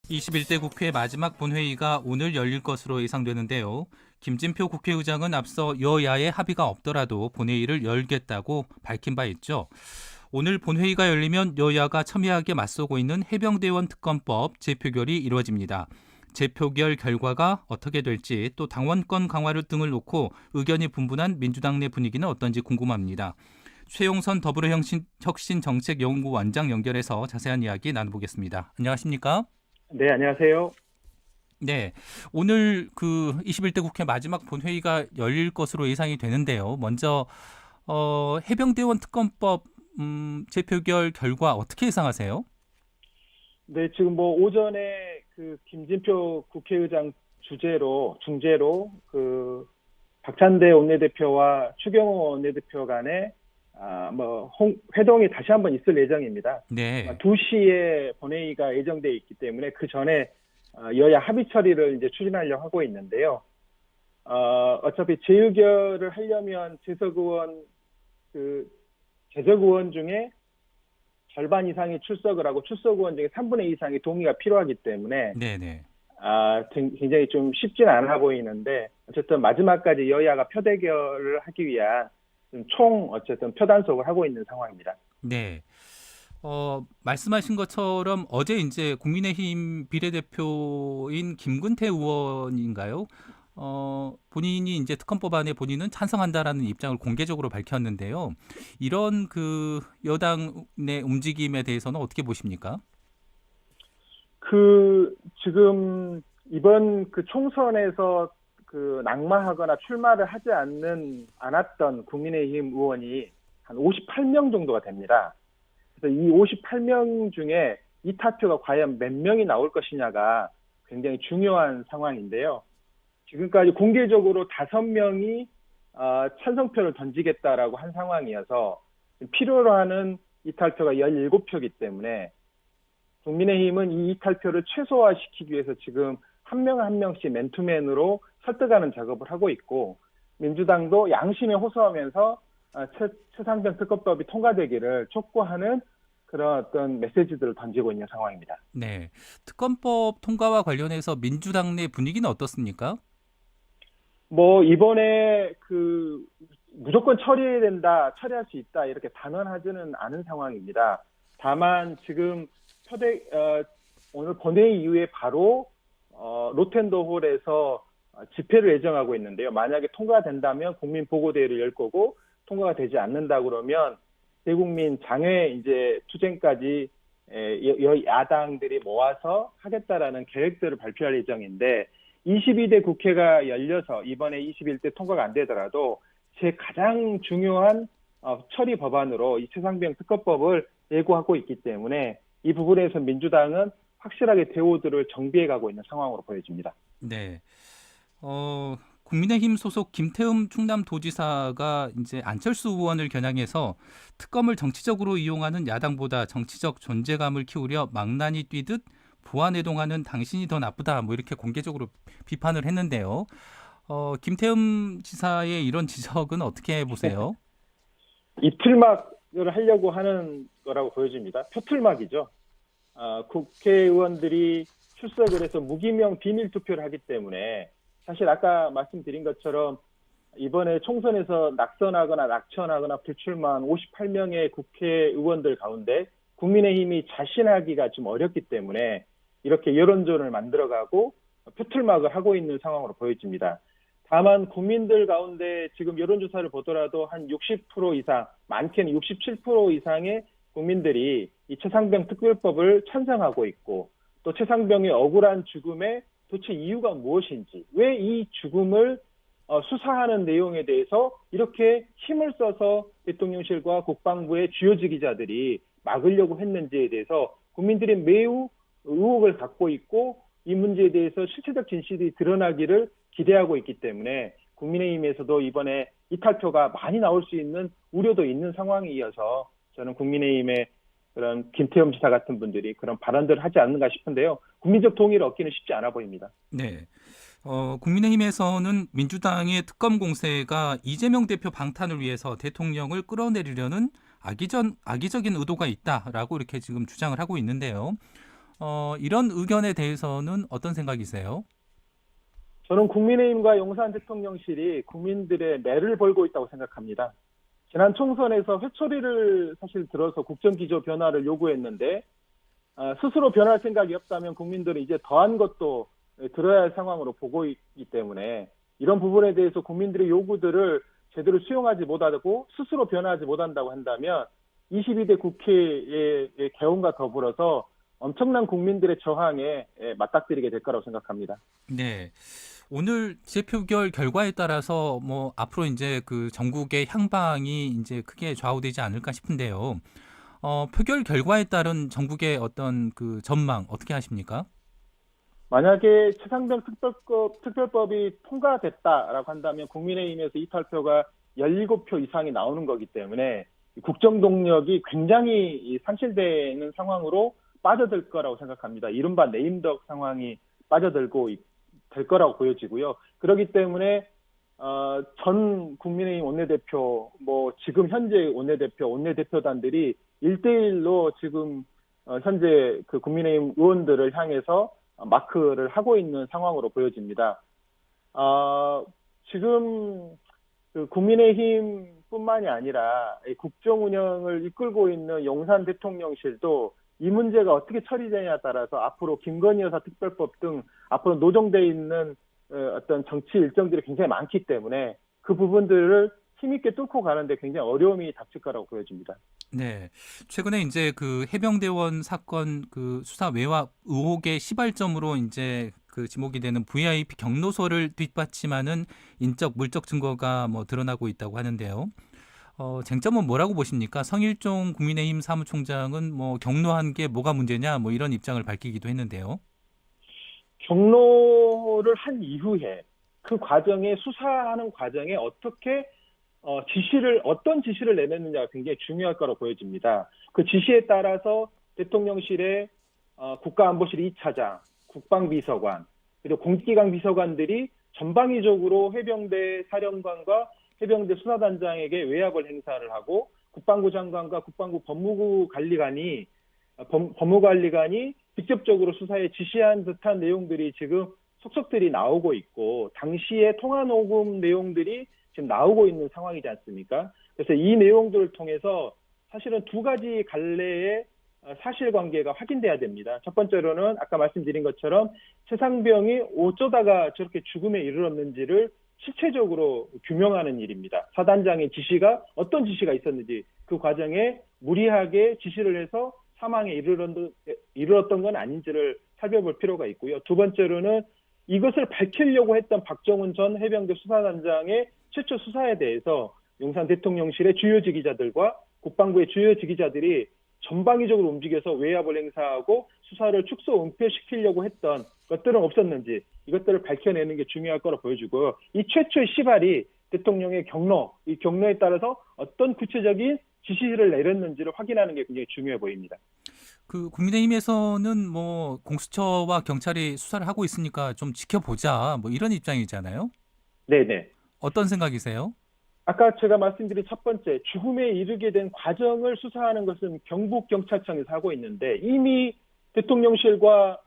21대 국회 마지막 본회의가 오늘 열릴 것으로 예상되는데요. 김진표 국회의장은 앞서 여야의 합의가 없더라도 본회의를 열겠다고 밝힌 바 있죠. 오늘 본회의가 열리면 여야가 첨예하게 맞서고 있는 해병대원 특검법 재표결이 이루어집니다. 재표결 결과가 어떻게 될지 또 당원권 강화를 등을 놓고 의견이 분분한 민주당 내 분위기는 어떤지 궁금합니다. 최용선 더불어혁신정책연구원장 연결해서 자세한 이야기 나눠보겠습니다. 안녕하십니까? 네, 안녕하세요. 네, 오늘 그 21대 국회 마지막 본회의가 열릴 것으로 예상이 되는데요. 먼저 해병대원 특검법 재표결 결과 어떻게 예상하세요? 네, 지금 뭐 오전에 그 김진표 국회의장 중재로 그 박찬대 원내대표와 추경호 원내대표 간에 회동이 다시 한번 있을 예정입니다. 네, 2시에 본회의가 예정돼 있기 때문에 그 전에 여야 합의 처리를 이제 추진하려고 하고 있는데요. 어차피 재의결을 하려면 재적 의원 중에 절반 이상이 출석을 하고 출석 의원 중에 3분의 2 이상이 동의가 필요하기 때문에 네, 네. 굉장히 좀 쉽지는 않아 보이는데 어쨌든 마지막까지 여야가 표대결을 하기 위한 어쨌든 표단속을 하고 있는 상황입니다. 네. 말씀하신 것처럼 어제 이제 국민의힘 비례대표인 김근태 의원인가요? 본인이 이제 특검법안에 본인은 찬성한다라는 입장을 공개적으로 밝혔는데요. 이런 그 여당의 움직임에 대해서는 어떻게 보십니까? 지금 이번 그 총선에서 그 낙마하거나 출마를 하지 않았던 국민의힘 의원이 한 58명 정도가 됩니다. 그래서 이 58명 중에 이타표가 과연 몇 명이 나올 것이냐가 굉장히 중요한 상황인데요. 지금까지 공개적으로 5명이 찬성표를 던지겠다라고 한 상황이어서 필요로 하는 이탈표가 17표이기 때문에 국민의힘은 이 이탈표를 최소화시키기 위해서 지금 한 명 한 명씩 맨투맨으로 설득하는 작업을 하고 있고 민주당도 양심에 호소하면서 최상병 특검법이 통과되기를 촉구하는 그런 어떤 메시지들을 던지고 있는 상황입니다. 네. 특검법 통과와 관련해서 민주당 내 분위기는 어떻습니까? 뭐 이번에 무조건 처리해야 된다, 처리할 수 있다 이렇게 단언하지는 않은 상황입니다. 다만 지금 오늘 본회의 이후에 바로 로텐더홀에서 집회를 예정하고 있는데요. 만약에 통과된다면 국민보고대회를 열 거고 통과가 되지 않는다 그러면 대국민 장외 이제 투쟁까지 야당들이 모아서 하겠다라는 계획들을 발표할 예정인데 22대 국회가 열려서 이번에 21대 통과가 안 되더라도 제 가장 중요한 처리 법안으로 이 최상병 특검법을 예고하고 있기 때문에 이 부분에서 민주당은 확실하게 대우들을 정비해 가고 있는 상황으로 보여집니다. 네. 국민의힘 소속 김태흠 충남도지사가 이제 안철수 의원을 겨냥해서 특검을 정치적으로 이용하는 야당보다 정치적 존재감을 키우려 망나니 뛰듯 보완해동하는 당신이 더 나쁘다 뭐 이렇게 공개적으로 비판을 했는데요. 김태흠 지사의 이런 지적은 어떻게 보세요? 이틀막을 하려고 하는 거라고 보여집니다. 표틀막이죠. 국회의원들이 출석을 해서 무기명 비밀 투표를 하기 때문에 사실 아까 말씀드린 것처럼 이번에 총선에서 낙천하거나 불출마한 58명의 국회의원들 가운데 국민의힘이 자신하기가 좀 어렵기 때문에 이렇게 여론전을 만들어가고 표틀막을 하고 있는 상황으로 보여집니다. 다만 국민들 가운데 지금 여론조사를 보더라도 한 60% 이상, 많게는 67% 이상의 국민들이 이 최상병 특별법을 찬성하고 있고 또 최상병의 억울한 죽음의 도대체 이유가 무엇인지, 왜 이 죽음을 수사하는 내용에 대해서 이렇게 힘을 써서 대통령실과 국방부의 주요 지휘자들이 막으려고 했는지에 대해서 국민들이 매우 의혹을 갖고 있고 이 문제에 대해서 실체적 진실이 드러나기를 기대하고 있기 때문에 국민의힘에서도 이번에 이탈표가 많이 나올 수 있는 우려도 있는 상황이어서 저는 국민의힘의 그런 김태흠 지사 같은 분들이 그런 발언들을 하지 않는가 싶은데요. 국민적 동의를 얻기는 쉽지 않아 보입니다. 네. 국민의힘에서는 민주당의 특검 공세가 이재명 대표 방탄을 위해서 대통령을 끌어내리려는 악의적인 의도가 있다라고 이렇게 지금 주장을 하고 있는데요. 이런 의견에 대해서는 어떤 생각이세요? 저는 국민의힘과 용산 대통령실이 국민들의 매를 벌고 있다고 생각합니다. 지난 총선에서 회초리를 사실 들어서 국정기조 변화를 요구했는데 스스로 변할 생각이 없다면 국민들은 이제 더한 것도 들어야 할 상황으로 보고 있기 때문에 이런 부분에 대해서 국민들의 요구들을 제대로 수용하지 못하고 스스로 변화하지 못한다고 한다면 22대 국회의 개원과 더불어서 엄청난 국민들의 저항에 맞닥뜨리게 될 거라고 생각합니다. 네. 오늘 재표결 결과에 따라서 뭐 앞으로 이제 그 전국의 향방이 이제 크게 좌우되지 않을까 싶은데요. 표결 결과에 따른 전국의 어떤 그 전망 어떻게 하십니까? 만약에 최상병 특별법이 통과됐다라고 한다면 국민의힘에서 이탈표가 17표 이상이 나오는 거기 때문에 국정 동력이 굉장히 상실되는 상황으로 빠져들 거라고 생각합니다. 이른바 네임덕 상황이 될 거라고 보여지고요. 그렇기 때문에 전 국민의힘 원내대표, 뭐 지금 현재 원내대표단들이 1대1로 지금 현재 그 국민의힘 의원들을 향해서 마크를 하고 있는 상황으로 보여집니다. 지금 그 국민의힘뿐만이 아니라 국정 운영을 이끌고 있는 용산 대통령실도 이 문제가 어떻게 처리되냐에 따라서 앞으로 김건희 여사 특별법 등 앞으로 노정돼 있는 어떤 정치 일정들이 굉장히 많기 때문에 그 부분들을 힘있게 뚫고 가는데 굉장히 어려움이 닥칠 거라고 보여집니다. 네. 최근에 이제 그 해병대원 사건 그 수사 외압 의혹의 시발점으로 이제 그 지목이 되는 VIP 경로소를 뒷받침하는 인적 물적 증거가 뭐 드러나고 있다고 하는데요. 쟁점은 뭐라고 보십니까? 성일종 국민의힘 사무총장은 뭐 경로한 게 뭐가 문제냐 뭐 이런 입장을 밝히기도 했는데요. 경로를 한 이후에 그 과정에 수사하는 과정에 어떻게 어떤 지시를 내렸느냐가 굉장히 중요할 거로 보여집니다. 그 지시에 따라서 대통령실의 국가안보실 2차장, 국방비서관, 그리고 공직기강 비서관들이 전방위적으로 해병대 사령관과 해병대 수사단장에게 외압을 행사를 하고 국방부 장관과 국방부 법무관리관이 직접적으로 수사에 지시한 듯한 내용들이 지금 속속들이 나오고 있고 당시의 통화 녹음 내용들이 지금 나오고 있는 상황이지 않습니까? 그래서 이 내용들을 통해서 사실은 두 가지 갈래의 사실관계가 확인돼야 됩니다. 첫 번째로는 아까 말씀드린 것처럼 최상병이 어쩌다가 저렇게 죽음에 이르렀는지를 실체적으로 규명하는 일입니다. 사단장의 지시가 어떤 지시가 있었는지 그 과정에 무리하게 지시를 해서 사망에 이르렀던 건 아닌지를 살펴볼 필요가 있고요. 두 번째로는 이것을 밝히려고 했던 박정훈 전 해병대 수사단장의 최초 수사에 대해서 용산 대통령실의 주요 지기자들과 국방부의 주요 지기자들이 전방위적으로 움직여서 외압을 행사하고 수사를 축소 은폐시키려고 했던 것들은 없었는지 이것들을 밝혀내는 게 중요할 거로 보여지고요. 이 최초의 시발이 대통령의 이 경로에 따라서 어떤 구체적인 지시를 내렸는지를 확인하는 게 굉장히 중요해 보입니다. 그 국민의힘에서는 뭐 공수처와 경찰이 수사를 하고 있으니까 좀 지켜보자 뭐 이런 입장이잖아요. 네네. 어떤 생각이세요? 아까 제가 말씀드린 첫 번째 죽음에 이르게 된 과정을 수사하는 것은 경북경찰청에서 하고 있는데 이미 대통령실과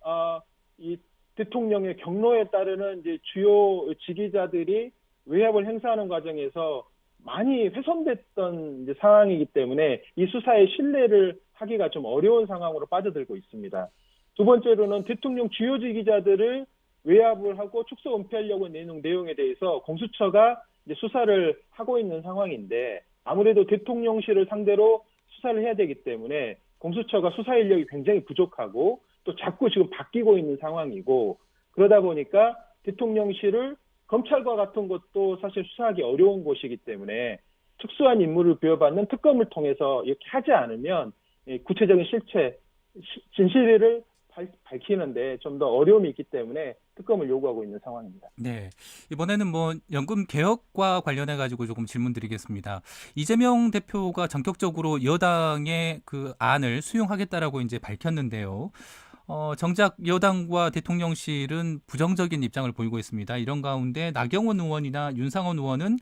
이 대통령의 경로에 따르는 이제 주요 지기자들이 외압을 행사하는 과정에서 많이 훼손됐던 이제 상황이기 때문에 이 수사의 신뢰를 하기가 좀 어려운 상황으로 빠져들고 있습니다. 두 번째로는 대통령 주요 지기자들을 외압을 하고 축소 은폐하려고 내는 내용에 대해서 공수처가 이제 수사를 하고 있는 상황인데 아무래도 대통령실을 상대로 수사를 해야 되기 때문에 공수처가 수사 인력이 굉장히 부족하고 또 자꾸 지금 바뀌고 있는 상황이고 그러다 보니까 대통령실을 검찰과 같은 것도 사실 수사하기 어려운 곳이기 때문에 특수한 임무를 부여받는 특검을 통해서 이렇게 하지 않으면 구체적인 진실을 밝히는데 좀 더 어려움이 있기 때문에 특검을 요구하고 있는 상황입니다. 네. 이번에는 뭐 연금 개혁과 관련해 가지고 조금 질문드리겠습니다. 이재명 대표가 전격적으로 여당의 그 안을 수용하겠다라고 이제 밝혔는데요. 정작 여당과 대통령실은 부정적인 입장을 보이고 있습니다. 이런 가운데 나경원 의원이나 윤상원 의원은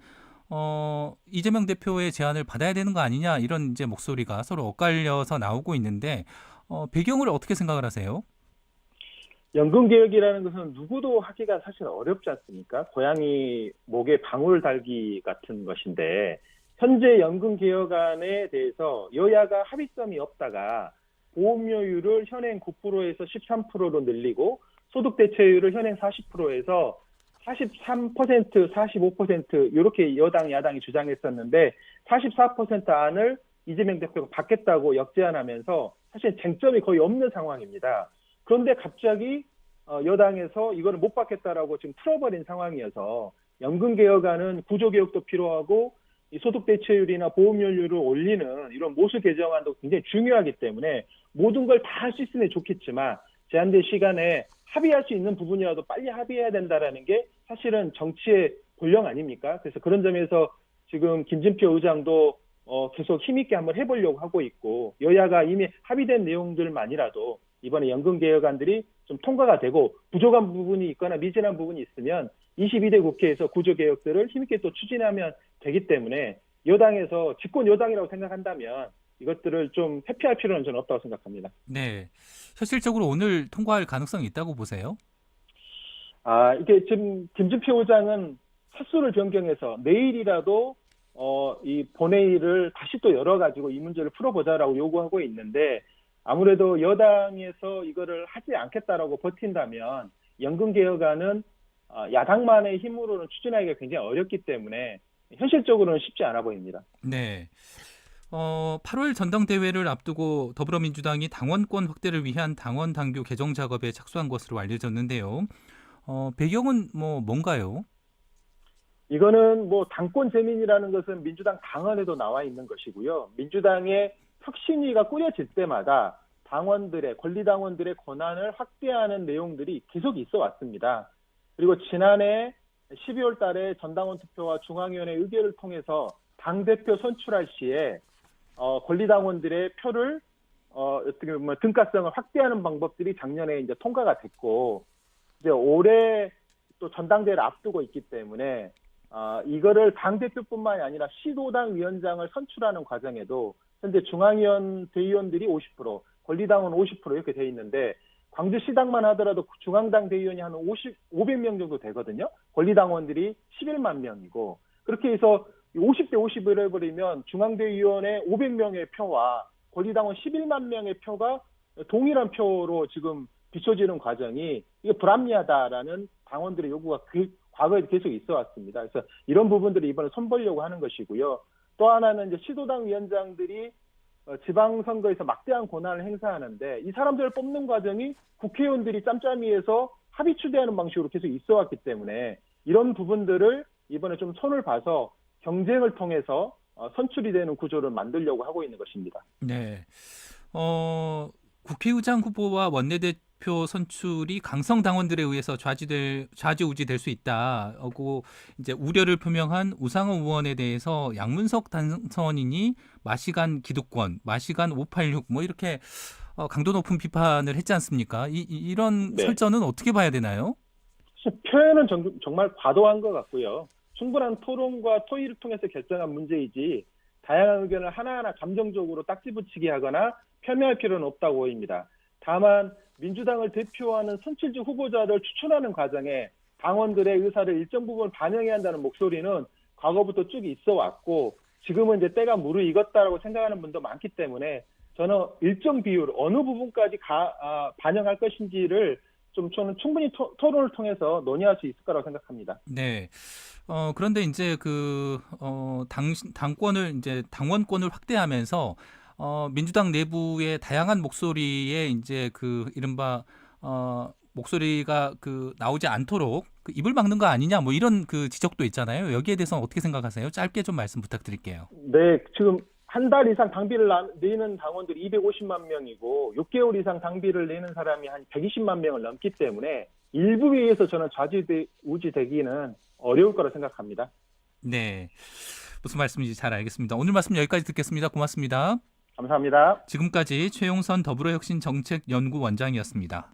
이재명 대표의 제안을 받아야 되는 거 아니냐 이런 이제 목소리가 서로 엇갈려서 나오고 있는데 배경을 어떻게 생각을 하세요? 연금개혁이라는 것은 누구도 하기가 사실 어렵지 않습니까? 고양이 목에 방울 달기 같은 것인데 현재 연금개혁안에 대해서 여야가 합의점이 없다가 보험료율을 현행 9%에서 13%로 늘리고 소득대체율을 현행 40%에서 43%, 45% 이렇게 여당, 야당이 주장했었는데 44% 안을 이재명 대표가 받겠다고 역제안하면서 사실 쟁점이 거의 없는 상황입니다. 그런데 갑자기 여당에서 이거를 못 받겠다라고 지금 풀어버린 상황이어서 연금개혁안은 구조개혁도 필요하고 이 소득대체율이나 보험료율을 올리는 이런 모수 개정안도 굉장히 중요하기 때문에 모든 걸 다 할 수 있으면 좋겠지만 제한된 시간에 합의할 수 있는 부분이라도 빨리 합의해야 된다라는 게 사실은 정치의 본령 아닙니까? 그래서 그런 점에서 지금 김진표 의장도 계속 힘있게 한번 해보려고 하고 있고 여야가 이미 합의된 내용들만이라도 이번에 연금개혁안들이 좀 통과가 되고 부족한 부분이 있거나 미진한 부분이 있으면 22대 국회에서 구조개혁들을 힘있게 또 추진하면 되기 때문에 여당에서 집권 여당이라고 생각한다면 이것들을 좀 회피할 필요는 저는 없다고 생각합니다. 네. 현실적으로 오늘 통과할 가능성이 있다고 보세요? 이게 지금 김진표 의장은 횟수를 변경해서 내일이라도 이 본회의를 다시 또 열어가지고 이 문제를 풀어보자라고 요구하고 있는데 아무래도 여당에서 이거를 하지 않겠다라고 버틴다면 연금개혁안은 야당만의 힘으로는 추진하기가 굉장히 어렵기 때문에 현실적으로는 쉽지 않아 보입니다. 네. 8월 전당대회를 앞두고 더불어민주당이 당원권 확대를 위한 당원 당규 개정 작업에 착수한 것으로 알려졌는데요. 배경은 뭔가요? 이거는 당권 재민이라는 것은 민주당 당헌에도 나와 있는 것이고요. 민주당의 혁신위가 꾸려질 때마다 당원들의 권리당원들의 권한을 확대하는 내용들이 계속 있어 왔습니다. 그리고 지난해 12월 달에 전당원 투표와 중앙위원회 의결을 통해서 당대표 선출할 시에 권리당원들의 표를 어떻게 보면 등가성을 확대하는 방법들이 작년에 이제 통과가 됐고 이제 올해 또 전당대회를 앞두고 있기 때문에 이거를 당대표뿐만이 아니라 시도당 위원장을 선출하는 과정에도 현재 중앙위원 대의원들이 50%, 권리당원 50% 이렇게 돼 있는데 광주시당만 하더라도 중앙당 대의원이 한 500명 정도 되거든요. 권리당원들이 11만 명이고 그렇게 해서 50대 50을 해버리면 중앙대의원의 500명의 표와 권리당원 11만 명의 표가 동일한 표로 지금 비춰지는 과정이 이게 불합리하다라는 당원들의 요구가 과거에 계속 있어 왔습니다. 그래서 이런 부분들을 이번에 손보려고 하는 것이고요. 또 하나는 이제 시도당 위원장들이 지방선거에서 막대한 권한을 행사하는데 이 사람들을 뽑는 과정이 국회의원들이 짬짬이에서 합의 추대하는 방식으로 계속 있어 왔기 때문에 이런 부분들을 이번에 좀 손을 봐서 경쟁을 통해서 선출이 되는 구조를 만들려고 하고 있는 것입니다. 네. 국회의장 후보와 원내대표 선출이 강성 당원들에 의해서 좌지우지될 수 있다고 이제 우려를 표명한 우상호 의원에 대해서 양문석 당선인이 마시간 기득권, 마시간 586 이렇게 강도 높은 비판을 했지 않습니까? 이런 네. 설전은 어떻게 봐야 되나요? 표현은 정말 과도한 것 같고요. 충분한 토론과 토의를 통해서 결정한 문제이지 다양한 의견을 하나하나 감정적으로 딱지붙이게 하거나 폄훼할 필요는 없다고 보입니다. 다만 민주당을 대표하는 선출직 후보자를 추천하는 과정에 당원들의 의사를 일정 부분 반영해야 한다는 목소리는 과거부터 쭉 있어 왔고 지금은 이제 때가 무르익었다라고 생각하는 분도 많기 때문에 저는 일정 비율 어느 부분까지 반영할 것인지를 저는 충분히 토론을 통해서 논의할 수 있을 거라고 생각합니다. 네. 그런데 이제 당원권을 확대하면서 민주당 내부의 다양한 목소리에 이제 이른바 목소리가 나오지 않도록 입을 막는 거 아니냐 이런 지적도 있잖아요. 여기에 대해서는 어떻게 생각하세요? 짧게 좀 말씀 부탁드릴게요. 네, 지금 한 달 이상 당비를 내는 당원들이 250만 명이고 6개월 이상 당비를 내는 사람이 한 120만 명을 넘기 때문에 일부에 의해서 저는 좌지우지 되기는 어려울 거라 생각합니다. 네, 무슨 말씀인지 잘 알겠습니다. 오늘 말씀 여기까지 듣겠습니다. 고맙습니다. 감사합니다. 지금까지 최용선 더불어혁신정책연구원장이었습니다.